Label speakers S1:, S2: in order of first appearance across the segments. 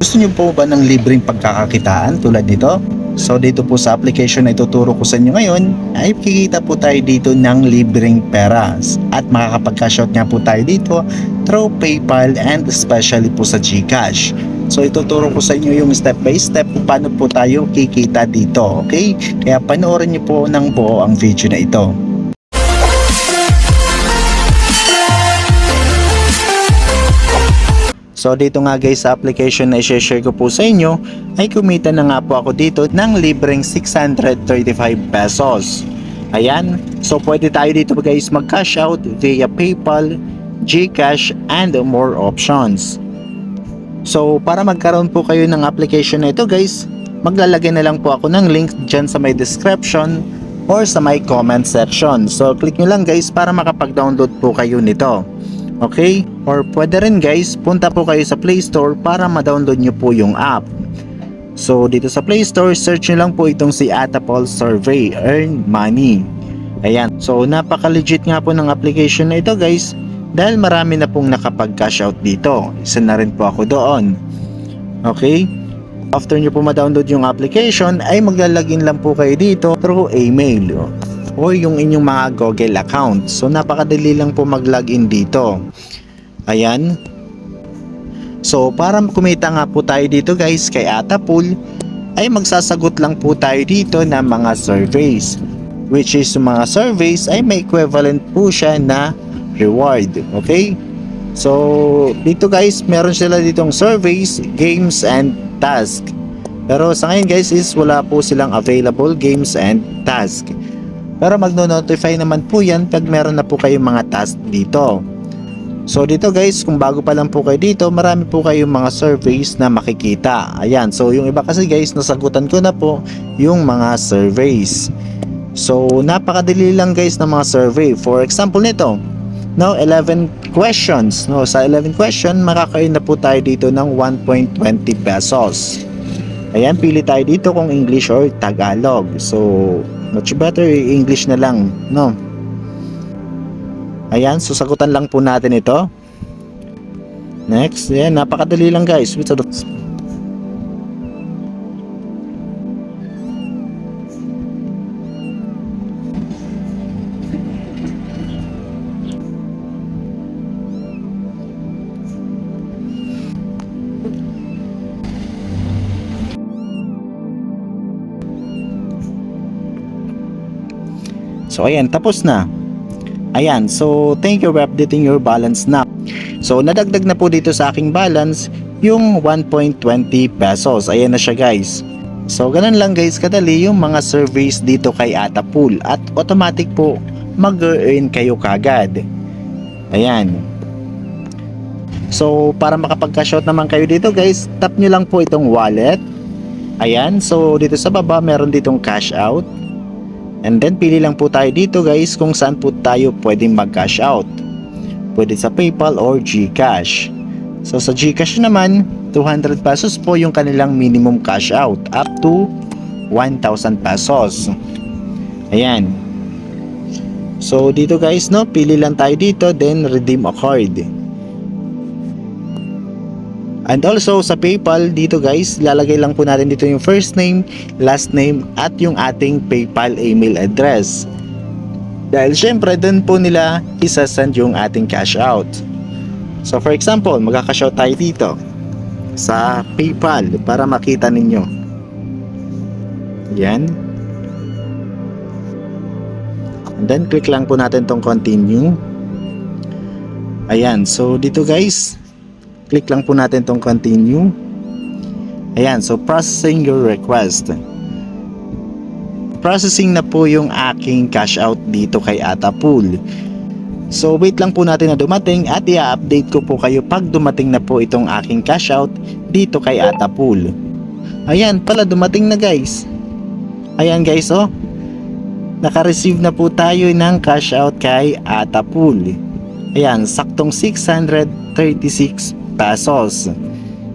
S1: Gusto niyo po ba ng libreng pagkakakitaan tulad nito? So dito po sa application na ituturo ko sa inyo ngayon ay kikita po tayo dito ng libreng pera at makakapag-cash out nga po tayo dito through PayPal and especially po sa GCash. So ituturo ko sa inyo yung step by step kung paano po tayo kikita dito, okay? Kaya panoorin niyo po ng buo ang video na ito. So dito nga guys sa application na i-share ko po sa inyo ay kumita na nga po ako dito ng libreng 635 pesos. Ayan, so pwede tayo dito guys mag-cash out via PayPal, GCash and more options. So para magkaroon po kayo ng application na ito guys, maglalagay na lang po ako ng link dyan sa may description or sa may comment section. So click nyo lang guys para makapag-download po kayo nito. Okay? Or pwede rin guys, punta po kayo sa Play Store para ma-download nyo po yung app. So dito sa Play Store, search nyo lang po itong si Atapol Survey Earn Money. Ayan, so napaka-legit nga po ng application na ito guys, dahil marami na pong nakapag-cash out dito. Isa na rin po ako doon. Okay? After nyo po ma-download yung application, ay maglalagin lang po kayo dito through email o yung inyong mga Google account. So napakadali lang po mag-login dito. Ayan. So para kumita nga po tayo dito guys kay Atapol, ay magsasagot lang po tayo dito ng mga surveys, which is mga surveys ay may equivalent po siya na reward. Okay? So dito guys, meron sila ditong surveys, games and task. Pero sa ngayon guys is wala po silang available games and task. Pero magno-notify naman po yan pag meron na po kayong mga task dito. So dito guys, kung bago pa lang po kayo dito, marami po kayong mga surveys na makikita. Ayan, so yung iba kasi guys, nasagutan ko na po yung mga surveys. So napakadali lang guys ng mga survey. For example nito, now 11 questions. No, sa 11 question, makakain na po tayo dito ng 1.20 pesos. Ayan, pili tayo dito kung English or Tagalog. So much better English na lang, no? Ayan, so sagutan lang po natin ito. Next, ayan, napakadali lang guys. So ayan, tapos na. Ayan, so thank you for updating your balance na. So nadagdag na po dito sa aking balance yung 1.20 pesos. Ayan na siya guys. So ganun lang guys kadali yung mga surveys dito kay Atapol at automatic po mag-earn kayo kagad. Ayan. So para makapag-cash out naman kayo dito guys, tap nyo lang po itong wallet. Ayan, so dito sa baba meron ditong cash out. And then pili lang po tayo dito guys kung saan po tayo pwedeng mag-cash out. Pwede sa PayPal or GCash. So sa GCash naman, 200 pesos po yung kanilang minimum cash out up to 1,000 pesos. Ayan. So dito guys, no, pili lang tayo dito then redeem a card. And also sa PayPal dito guys, lalagay lang po natin dito yung first name, last name at yung ating PayPal email address. Dahil syempre doon po nila isasend yung ating cash out. So for example, magka-cash out tayo dito sa PayPal para makita ninyo. Yan. And then click lang po natin tong continue. Ayan, so dito guys, click lang po natin tong continue. Ayan, so processing your request. Processing na po yung aking cash out dito kay Atapol. So wait lang po natin na dumating at i-update ko po kayo pag dumating na po itong aking cash out dito kay Atapol. Ayan, pala dumating na guys. Ayan guys, oh. Naka-receive na po tayo ng cash out kay Atapol. Ayan, saktong 636 pesos.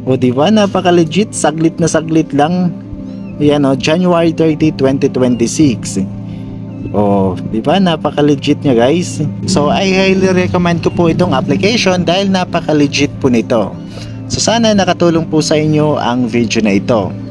S1: O diba, napaka-legit, saglit na saglit lang. Ayan o, January 30, 2026. O, diba, napaka-legit niya guys. So, I highly recommend ko po itong application dahil napaka-legit po nito. So sana nakatulong po sa inyo ang video na ito.